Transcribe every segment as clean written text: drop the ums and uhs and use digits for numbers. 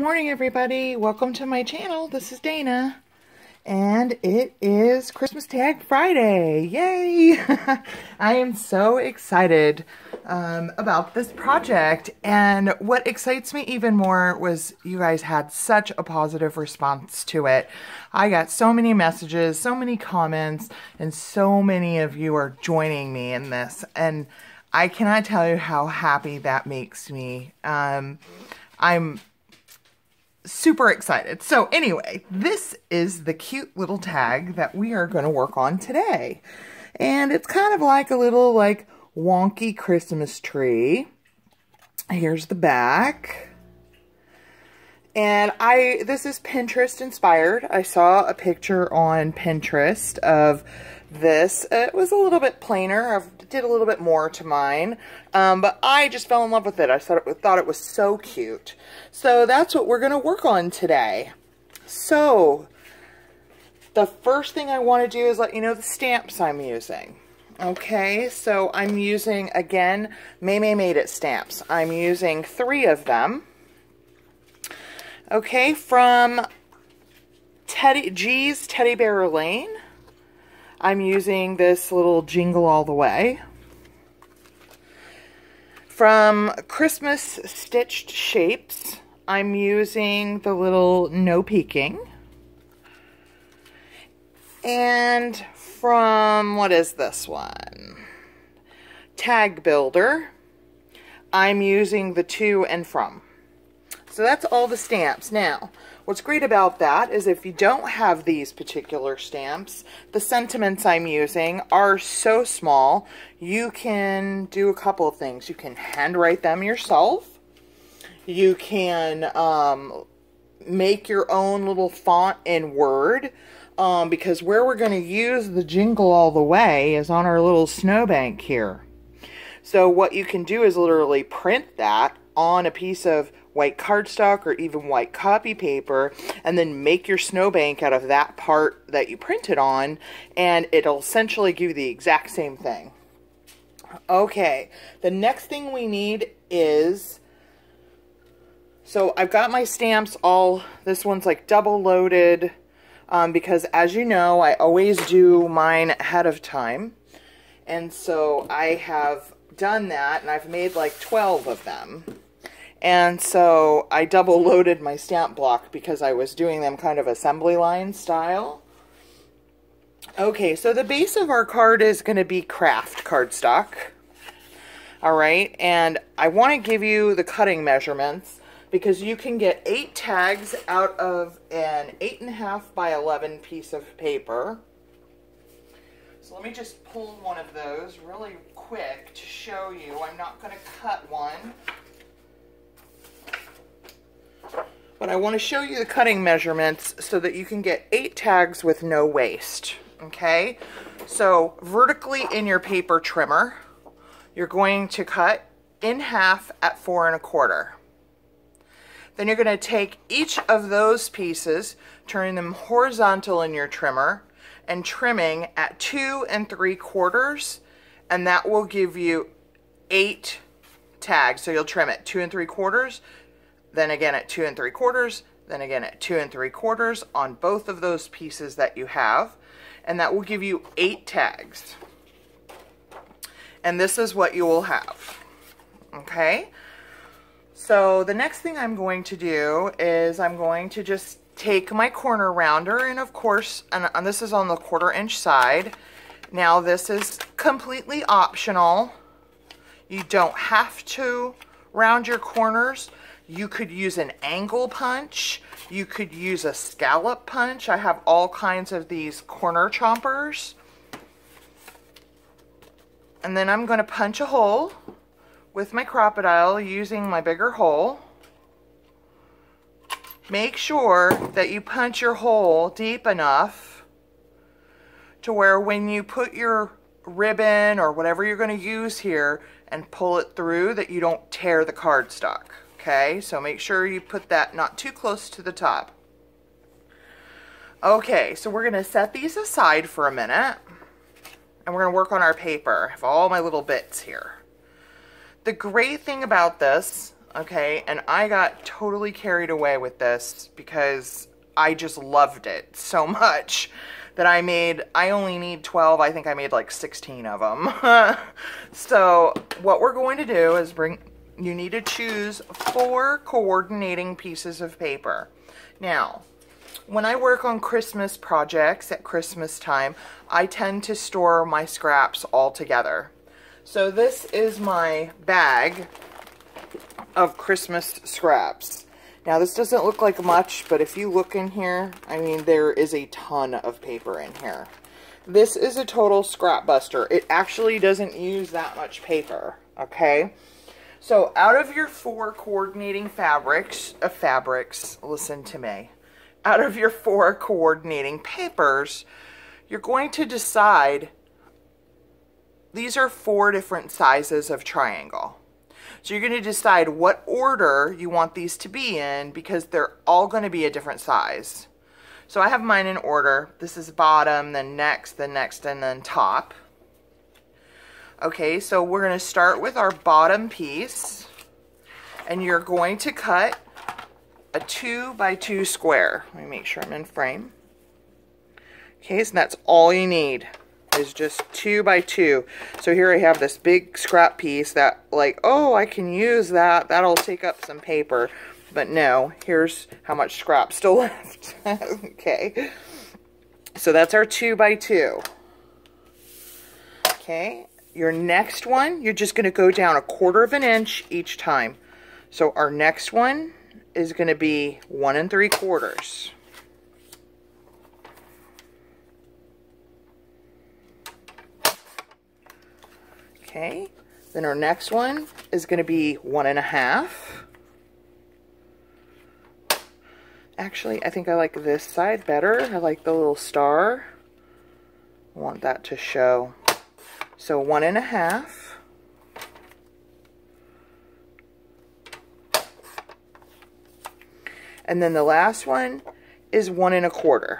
morning, everybody. Welcome to my channel. This is Dana. And it is Christmas Tag Friday. Yay! I am so excited about this project. And what excites me even more was you guys had such a positive response to it. I got so many messages, so many comments, and so many of you are joining me in this. And I cannot tell you how happy that makes me. I'm super excited. So anyway, this is the cute little tag that we are going to work on today. And it's kind of like a little wonky Christmas tree. Here's the back. And this is Pinterest inspired. I saw a picture on Pinterest of this. It was a little bit plainer. I did a little bit more to mine. But I just fell in love with it. I thought it was so cute. So that's what we're going to work on today. So the first thing I want to do is let you know the stamps I'm using. Okay, so I'm using, again, May Made It stamps. I'm using 3 of them. Okay, from G's Teddy Bear Lane, I'm using this little Jingle All the Way. From Christmas Stitched Shapes, I'm using the little No Peeking. And from, what is this one? Tag Builder, I'm using the To and From. So that's all the stamps. Now, what's great about that is if you don't have these particular stamps, the sentiments I'm using are so small, you can do a couple of things. You can handwrite them yourself. You can make your own little font in Word, because where we're going to use the Jingle All the Way is on our little snowbank here. So what you can do is literally print that on a piece of white cardstock or even white copy paper, and then make your snowbank out of that part that you printed on, and it'll essentially give you the exact same thing. Okay, the next thing we need is, so I've got my stamps all, this one's double loaded, because as you know, I always do mine ahead of time, and so I have done that, and I've made 12 of them. And so I double loaded my stamp block because I was doing them kind of assembly line style. Okay, so the base of our card is going to be craft cardstock. Alright, and I want to give you the cutting measurements because you can get 8 tags out of an 8.5 by 11 piece of paper. So let me just pull one of those really quick to show you. I'm not going to cut one, but I want to show you the cutting measurements so that you can get 8 tags with no waste. Okay, so vertically in your paper trimmer, you're going to cut in half at 4 1/4. Then you're going to take each of those pieces, turning them horizontal in your trimmer, and trimming at 2 3/4, and that will give you 8 tags. So you'll trim at 2 3/4, then again at 2 3/4, then again at 2 3/4 on both of those pieces that you have, and that will give you 8 tags. And this is what you will have. Okay? So the next thing I'm going to do is I'm going to just take my corner rounder, and of course, and this is on the 1/4 inch side. Now this is completely optional. You don't have to round your corners. You could use an angle punch. You could use a scallop punch. I have all kinds of these corner chompers. And then I'm going to punch a hole with my Crop-A-Dile using my bigger hole. Make sure that you punch your hole deep enough to where when you put your ribbon or whatever you're going to use here and pull it through, that you don't tear the cardstock. Okay, so make sure you put that not too close to the top. Okay, so we're going to set these aside for a minute, and we're going to work on our paper. I have all my little bits here. The great thing about this, okay? And I got totally carried away with this because I just loved it so much that I only need 12. I think I made like 16 of them. So what we're going to do is you need to choose 4 coordinating pieces of paper. Now, when I work on Christmas projects at Christmas time, I tend to store my scraps all together. So this is my bag of Christmas scraps. Now this doesn't look like much, but if you look in here, I mean, there is a ton of paper in here. This is a total scrap buster. It actually doesn't use that much paper, okay? So out of your 4 coordinating fabrics, listen to me. Out of your 4 coordinating papers, you're going to decide, these are 4 different sizes of triangle. So you're going to decide what order you want these to be in because they're all going to be a different size. So I have mine in order. This is bottom, then next, and then top. Okay, so we're going to start with our bottom piece, and you're going to cut a 2 by 2 square. Let me make sure I'm in frame. Okay, so that's all you need is just 2 by 2. So here I have this big scrap piece that, like, oh, I can use that. That'll take up some paper. But no, here's how much scrap still left. Okay, so that's our 2 by 2. Okay. Your next one, you're just going to go down 1/4 of an inch each time. So our next one is going to be 1 3/4. Okay, then our next one is going to be 1 1/2. Actually, I think I like this side better. I like the little star. I want that to show. So 1 1/2. And then the last one is 1 1/4.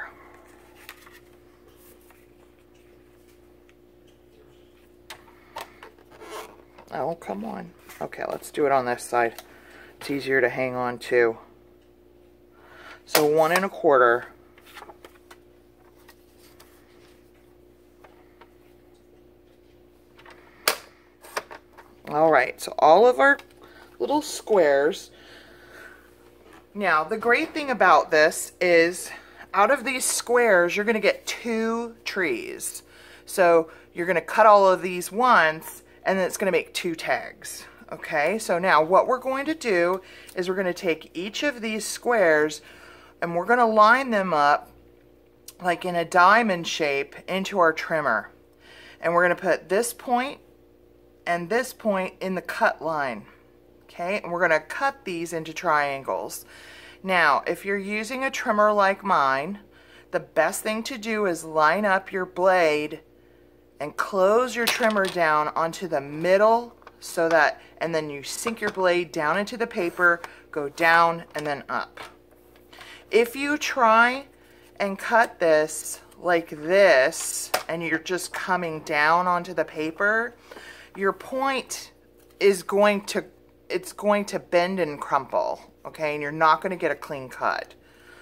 Oh, come on. Okay, let's do it on this side. It's easier to hang on to. So 1 1/4. All right, so all of our little squares. Now, the great thing about this is out of these squares, you're going to get 2 trees. So you're going to cut all of these once, and then it's going to make 2 tags. Okay, so now what we're going to do is we're going to take each of these squares and we're going to line them up like in a diamond shape into our trimmer. And we're going to put this point and this point in the cut line. Okay, and we're going to cut these into triangles. Now, if you're using a trimmer like mine, the best thing to do is line up your blade and close your trimmer down onto the middle so that, and then you sink your blade down into the paper, go down and then up. If you try and cut this like this and you're just coming down onto the paper, your point is going to, it's going to bend and crumple, okay, and you're not going to get a clean cut.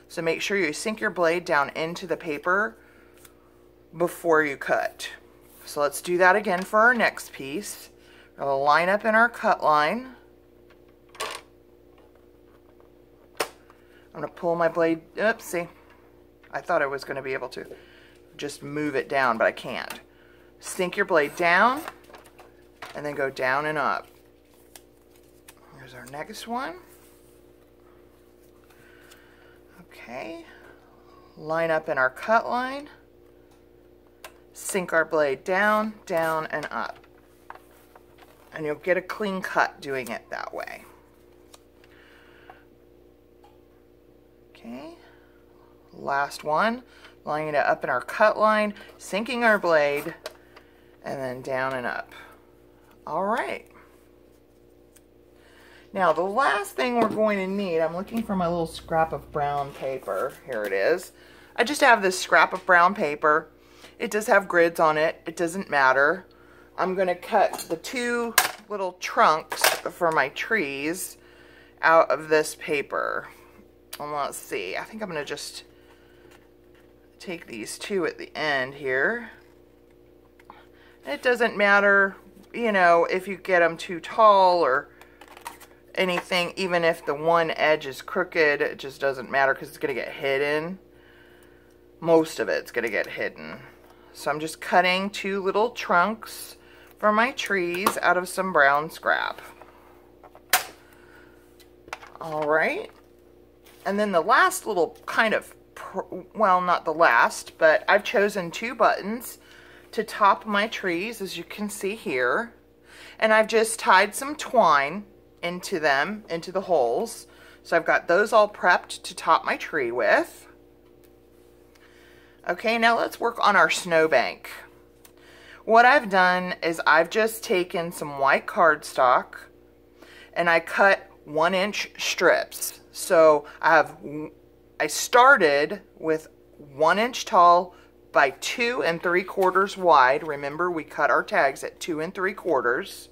So make sure you sink your blade down into the paper before you cut. So let's do that again for our next piece. We're going to line up in our cut line. I'm going to pull my blade, oopsie. I thought I was going to be able to just move it down, but I can't. Sink your blade down and then go down and up. Here's our next one. Okay, line up in our cut line, sink our blade down, down, and up. And you'll get a clean cut doing it that way. Okay, last one, lining it up in our cut line, sinking our blade, and then down and up. All right. Now the last thing we're going to need, I'm looking for my little scrap of brown paper. Here it is. I just have this scrap of brown paper. It does have grids on it. It doesn't matter. I'm going to cut the 2 little trunks for my trees. out of this paper. And let's see, I think I'm going to just take these two at the end here. It doesn't matter, you know, if you get them too tall or anything, even if the one edge is crooked, it just doesn't matter because it's going to get hidden. Most of it's going to get hidden. So I'm just cutting two little trunks for my trees out of some brown scrap. All right. And then the last little kind of, well, not the last, but I've chosen two buttons to top my trees, as you can see here. And I've just tied some twine into them, into the holes. So I've got those all prepped to top my tree with. Okay, now let's work on our snowbank. What I've done is I've just taken some white cardstock and I cut 1-inch strips. So I started with 1 inch tall by 2 3/4 wide. Remember, we cut our tags at 2 3/4.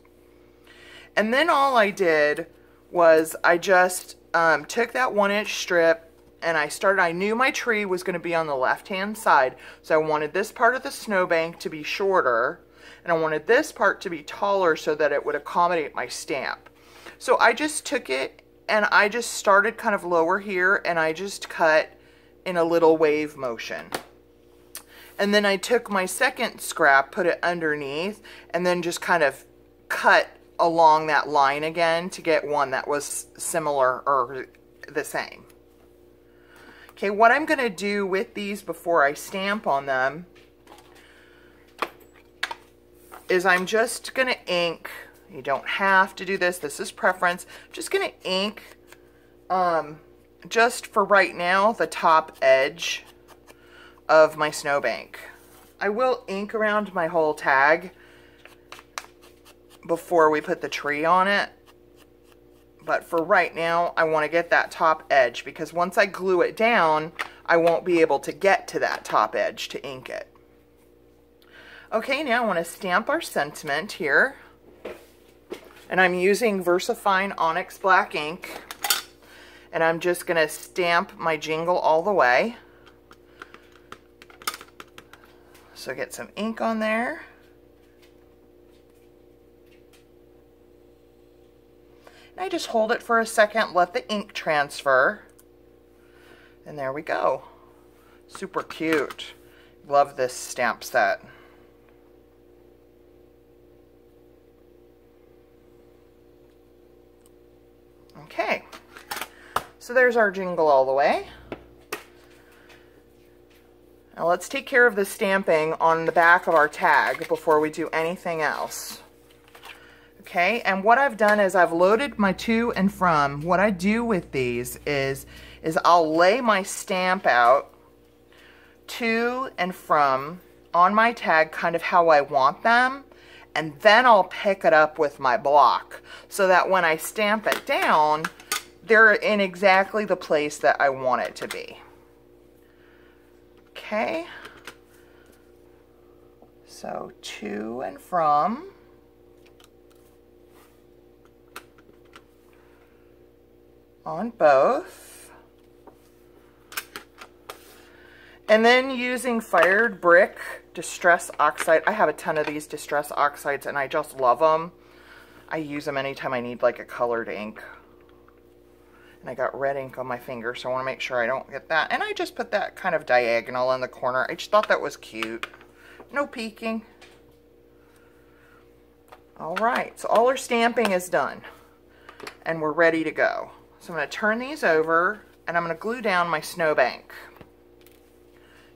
And then all I did was I just took that 1-inch strip and I knew my tree was going to be on the left-hand side. So I wanted this part of the snowbank to be shorter and I wanted this part to be taller so that it would accommodate my stamp. So I just took it and I just started kind of lower here and I just cut in a little wave motion. And then I took my second scrap, put it underneath, and then just kind of cut along that line again to get one that was similar or the same. Okay, what I'm going to do with these before I stamp on them is I'm just going to ink. You don't have to do this. This is preference. I'm just going to ink, just for right now, the top edge of my snowbank. I will ink around my whole tag before we put the tree on it. But for right now, I want to get that top edge because once I glue it down, I won't be able to get to that top edge to ink it. Okay, now I want to stamp our sentiment here. And I'm using VersaFine Onyx Black ink. And I'm just going to stamp my jingle all the way. So get some ink on there. And I just hold it for a second, let the ink transfer. And there we go. Super cute. Love this stamp set. Okay. So there's our jingle all the way. Now let's take care of the stamping on the back of our tag before we do anything else. Okay, and what I've done is I've loaded my to and from. What I do with these is I'll lay my stamp out to and from on my tag kind of how I want them, and then I'll pick it up with my block so that when I stamp it down, they're in exactly the place that I want it to be. Okay, so to and from. On both. And then using Fired Brick Distress Oxide. I have a ton of these Distress Oxides and I just love them. I use them anytime I need like a colored ink. And I got red ink on my finger, so I want to make sure I don't get that. And I just put that kind of diagonal in the corner. I just thought that was cute. No peeking. Alright, so all our stamping is done. And we're ready to go. So I'm going to turn these over and I'm going to glue down my snowbank.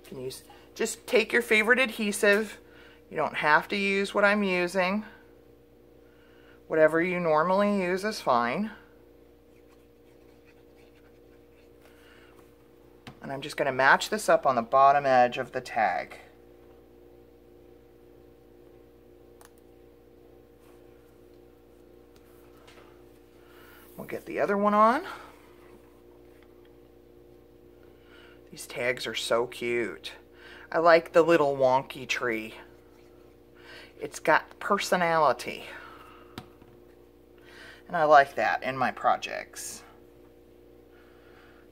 You can use, just take your favorite adhesive. You don't have to use what I'm using. Whatever you normally use is fine. And I'm just going to match this up on the bottom edge of the tag. We'll get the other one on. These tags are so cute. I like the little wonky tree. It's got personality. And I like that in my projects.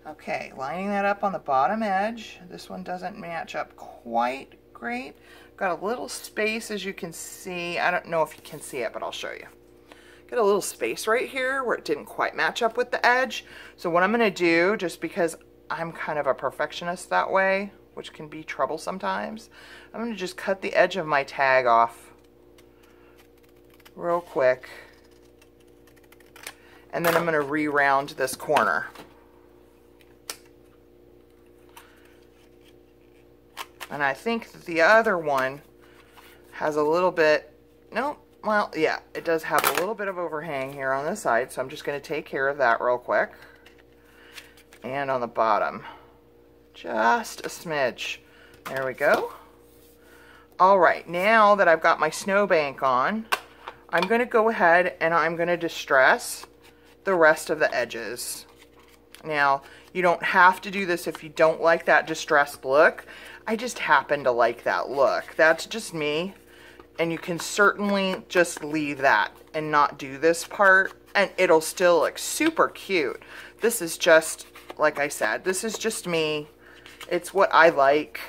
Okay, lining that up on the bottom edge. This one doesn't match up quite great. Got a little space, as you can see. I don't know if you can see it, but I'll show you. Got a little space right here where it didn't quite match up with the edge. So what I'm gonna do, just because I'm kind of a perfectionist that way, which can be trouble sometimes, I'm gonna just cut the edge of my tag off real quick. And then I'm gonna re-round this corner. And I think that the other one has a little bit, no, well, yeah, it does have a little bit of overhang here on this side, so I'm just going to take care of that real quick. And on the bottom, just a smidge. There we go. All right, now that I've got my snowbank on, I'm going to go ahead and I'm going to distress the rest of the edges. Now, you don't have to do this if you don't like that distressed look. I just happen to like that look. That's just me. And you can certainly just leave that and not do this part, and it'll still look super cute. This is just, like I said, this is just me. It's what I like.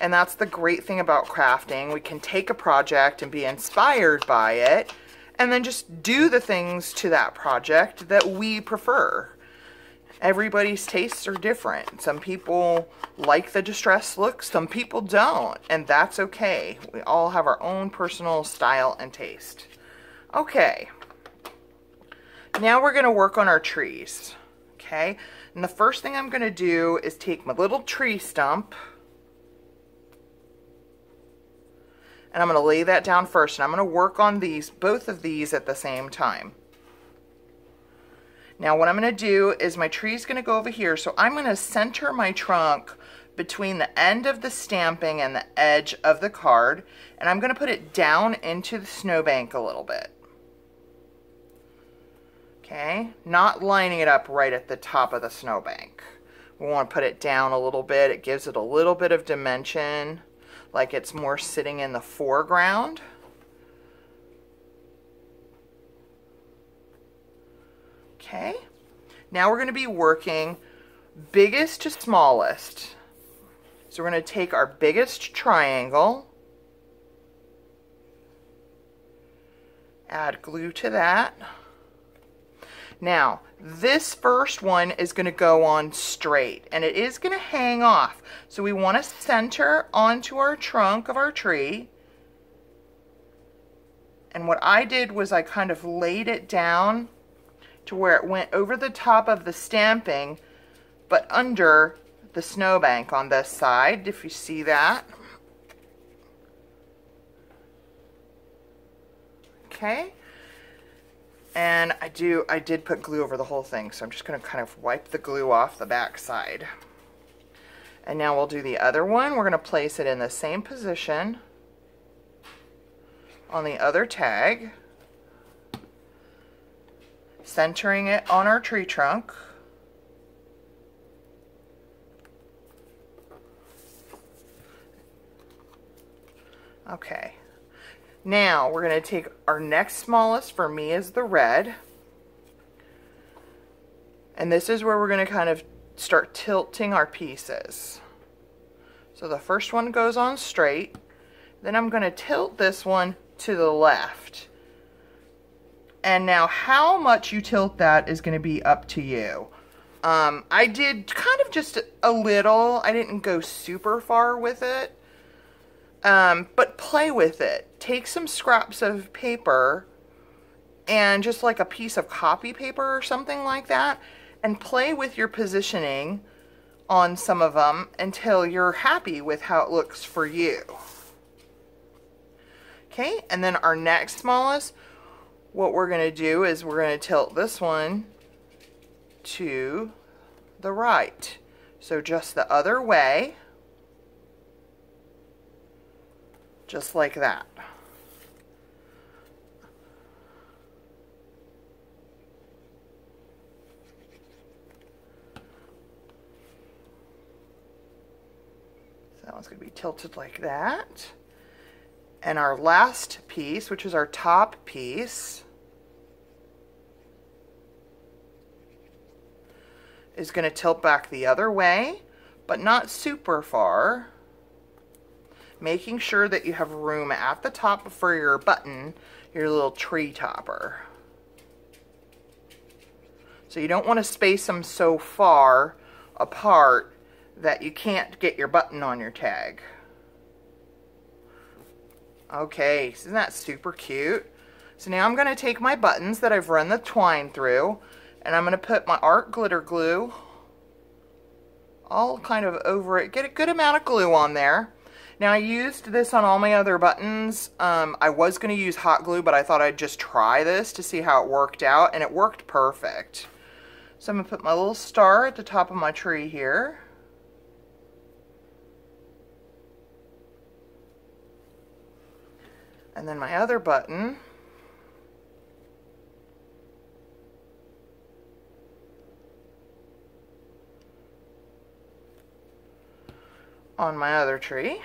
And that's the great thing about crafting. We can take a project and be inspired by it, and then just do the things to that project that we prefer. Everybody's tastes are different. Some people like the distressed look, some people don't, and that's okay. We all have our own personal style and taste. Okay, now we're gonna work on our trees, okay? And the first thing I'm gonna do is take my little tree stump, and I'm gonna lay that down first, and I'm gonna work on these, both of these at the same time. Now what I'm going to do is my tree is going to go over here, so I'm going to center my trunk between the end of the stamping and the edge of the card, and I'm going to put it down into the snowbank a little bit. Okay, not lining it up right at the top of the snowbank. We want to put it down a little bit. It gives it a little bit of dimension, like it's more sitting in the foreground. Okay, now we're going to be working biggest to smallest. So we're going to take our biggest triangle, add glue to that. Now, this first one is going to go on straight, and it is going to hang off. So we want to center onto our trunk of our tree. And what I did was I kind of laid it down to where it went over the top of the stamping, but under the snowbank on this side, if you see that. Okay. And I did put glue over the whole thing, so I'm just going to kind of wipe the glue off the back side. And now we'll do the other one. We're going to place it in the same position on the other tag, centering it on our tree trunk. Okay, now we're going to take our next smallest, for me is the red, and this is where we're going to kind of start tilting our pieces. So the first one goes on straight, then I'm going to tilt this one to the left. And now how much you tilt that is going to be up to you. I did kind of just a little. I didn't go super far with it. But play with it. Take some scraps of paper and just like a piece of copy paper or something like that, and play with your positioning on some of them until you're happy with how it looks for you. Okay, and then our next smallest, what we're going to do is we're going to tilt this one to the right. So just the other way, just like that. So that one's going to be tilted like that. And our last piece, which is our top piece, is going to tilt back the other way, but not super far. Making sure that you have room at the top for your button, your little tree topper. So you don't want to space them so far apart that you can't get your button on your tag. Okay, isn't that super cute? So now I'm going to take my buttons that I've run the twine through, and I'm going to put my art glitter glue all kind of over it. Get a good amount of glue on there. Now I used this on all my other buttons. I was going to use hot glue, but I thought I'd just try this to see how it worked out, and it worked perfect. So I'm going to put my little star at the top of my tree here. And then my other button. On my other tree.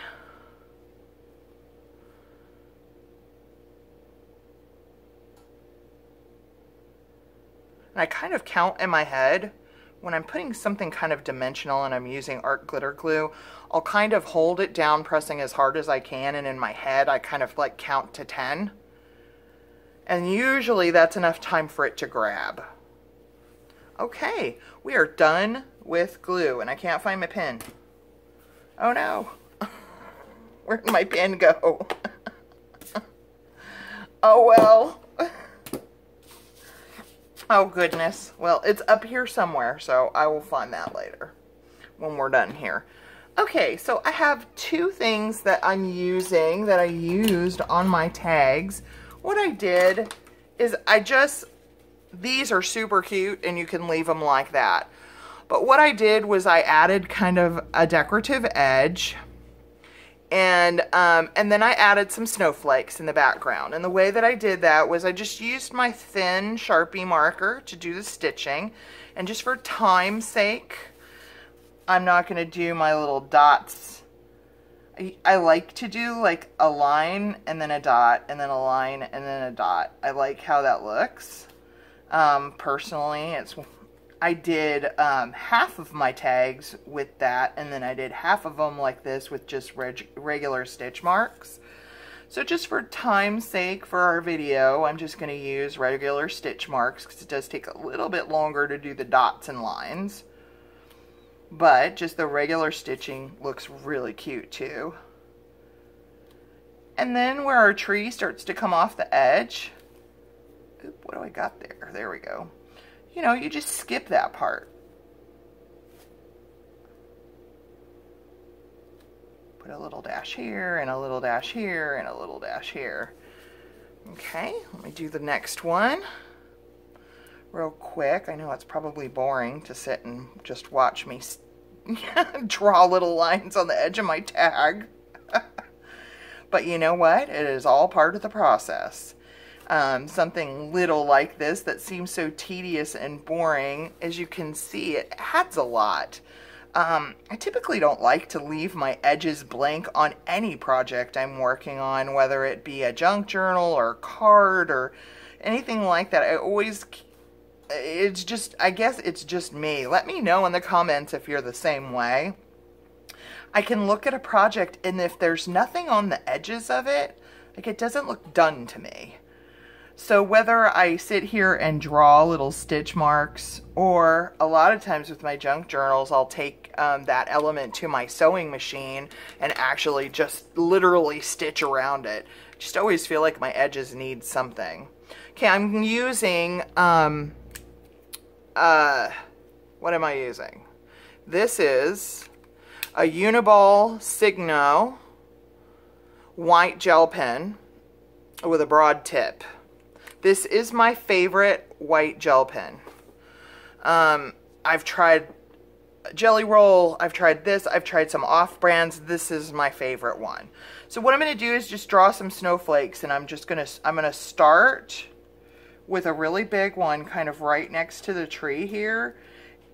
And I kind of count in my head when I'm putting something kind of dimensional and I'm using art glitter glue. I'll kind of hold it down, pressing as hard as I can, and in my head I kind of like count to 10. And usually that's enough time for it to grab. Okay, we are done with glue, and I can't find my pen. Oh no. Where did my pen go? Oh well. Oh goodness. Well, it's up here somewhere, so I will find that later when we're done here. Okay, so I have two things that I'm using that I used on my tags. What I did is these are super cute and you can leave them like that. But what I did was I added kind of a decorative edge, and then I added some snowflakes in the background. And the way that I did that was I just used my thin Sharpie marker to do the stitching. And just for time's sake, I'm not going to do my little dots. I like to do like a line and then a dot and then a line and then a dot. I like how that looks. Personally, I did half of my tags with that, and then I did half of them like this with just regular stitch marks. So just for time's sake for our video, I'm just going to use regular stitch marks because it does take a little bit longer to do the dots and lines. But just the regular stitching looks really cute too. And then where our tree starts to come off the edge, oop, what do I got there? There we go. You know, you just skip that part. Put a little dash here, and a little dash here, and a little dash here. Okay, let me do the next one real quick. I know it's probably boring to sit and just watch me draw little lines on the edge of my tag. But you know what? It is all part of the process. Something little like this that seems so tedious and boring, as you can see, it adds a lot. I typically don't like to leave my edges blank on any project I'm working on, whether it be a junk journal or a card or anything like that. I guess it's just me. Let me know in the comments if you're the same way. I can look at a project, and if there's nothing on the edges of it, like, it doesn't look done to me. So whether I sit here and draw little stitch marks, or a lot of times with my junk journals, I'll take that element to my sewing machine and actually just literally stitch around it. Just always feel like my edges need something. Okay, I'm using, what am I using? This is a Uniball Signo white gel pen with a broad tip. This is my favorite white gel pen. I've tried Jelly Roll, I've tried this, I've tried some off-brands. This is my favorite one. So what I'm going to do is just draw some snowflakes, and I'm going to start with a really big one kind of right next to the tree here.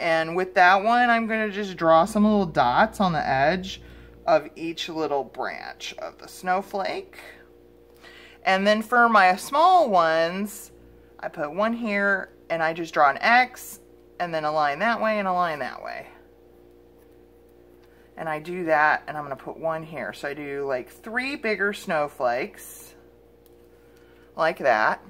And with that one, I'm going to just draw some little dots on the edge of each little branch of the snowflake. And then for my small ones, I put one here, and I just draw an X, and then a line that way and a line that way. And I do that, and I'm going to put one here. So I do like 3 bigger snowflakes, like that.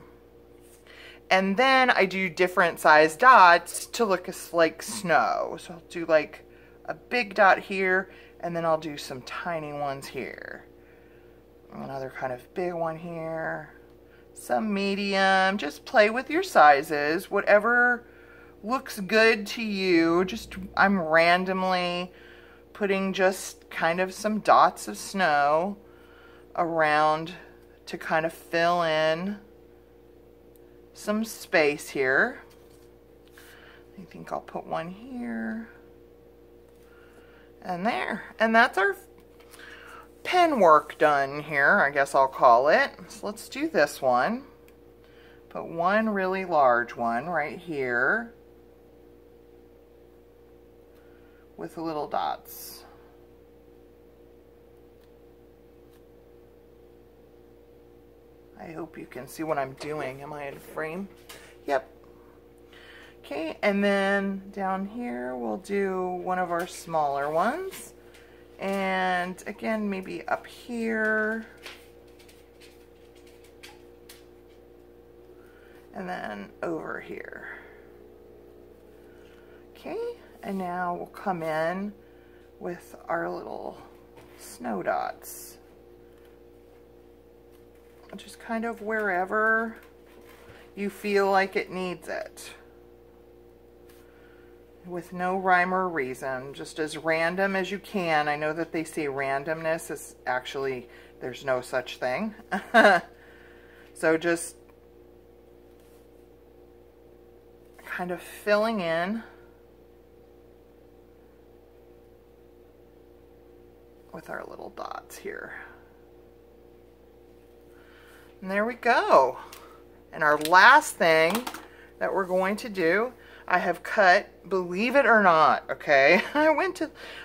And then I do different size dots to look like snow. So I'll do like a big dot here, and then I'll do some tiny ones here. Another kind of big one here. Some medium. Just play with your sizes. Whatever looks good to you. I'm randomly putting just kind of some dots of snow around to kind of fill in some space here. I think I'll put one here and there. And that's our pen work done here, I guess I'll call it. So let's do this one. Put one really large one right here with little dots. I hope you can see what I'm doing. Am I in frame? Yep. Okay, and then down here we'll do one of our smaller ones. And again, maybe up here. And then over here. Okay. And now we'll come in with our little snow dots. Just kind of wherever you feel like it needs it. With no rhyme or reason, just as random as you can. I know that they say randomness is actually, there's no such thing. So just kind of filling in with our little dots here. And there we go. And our last thing that we're going to do, I have cut, believe it or not, okay,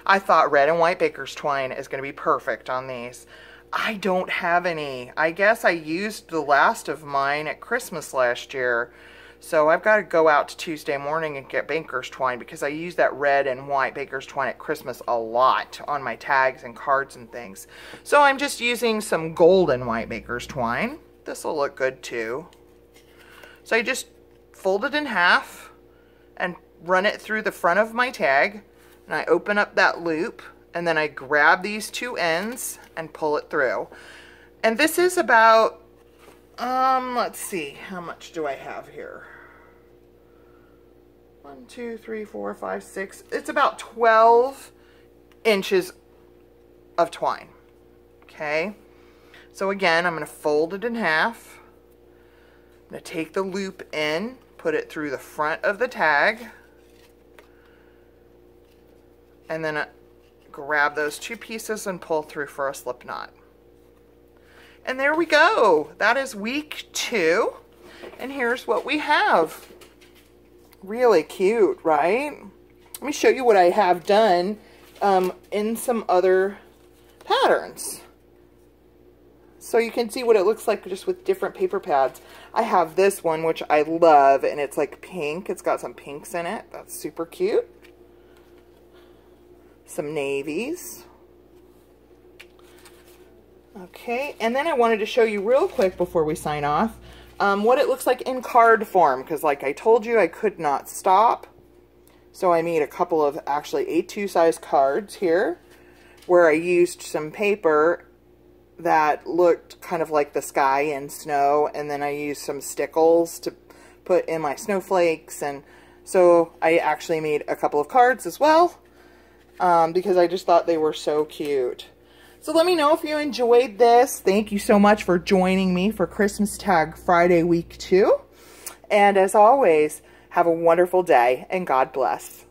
I thought red and white baker's twine is going to be perfect on these. I don't have any. I guess I used the last of mine at Christmas last year. So I've got to go out to Tuesday morning and get baker's twine because I use that red and white baker's twine at Christmas a lot on my tags and cards and things. So I'm just using some gold and white baker's twine. This will look good too. So I just fold it in half and run it through the front of my tag, and I open up that loop, and then I grab these two ends and pull it through. And this is about, let's see, how much do I have here? 1, 2, 3, 4, 5, 6. It's about 12 inches of twine. Okay. So again, I'm going to fold it in half. I'm going to take the loop in, put it through the front of the tag, and then grab those two pieces and pull through for a slip knot. And there we go. That is week 2. And here's what we have. Really cute, right? Let me show you what I have done in some other patterns. So you can see what it looks like just with different paper pads. I have this one, which I love, and it's like pink. It's got some pinks in it. That's super cute. Some navies. Okay, and then I wanted to show you real quick before we sign off what it looks like in card form, because like I told you, I could not stop. So I made a couple of actually A2 size cards here where I used some paper that looked kind of like the sky and snow, and then I used some stickles to put in my snowflakes, and so I actually made a couple of cards as well because I just thought they were so cute. So let me know if you enjoyed this. Thank you so much for joining me for Christmas Tag Friday week 2. And as always, have a wonderful day and God bless.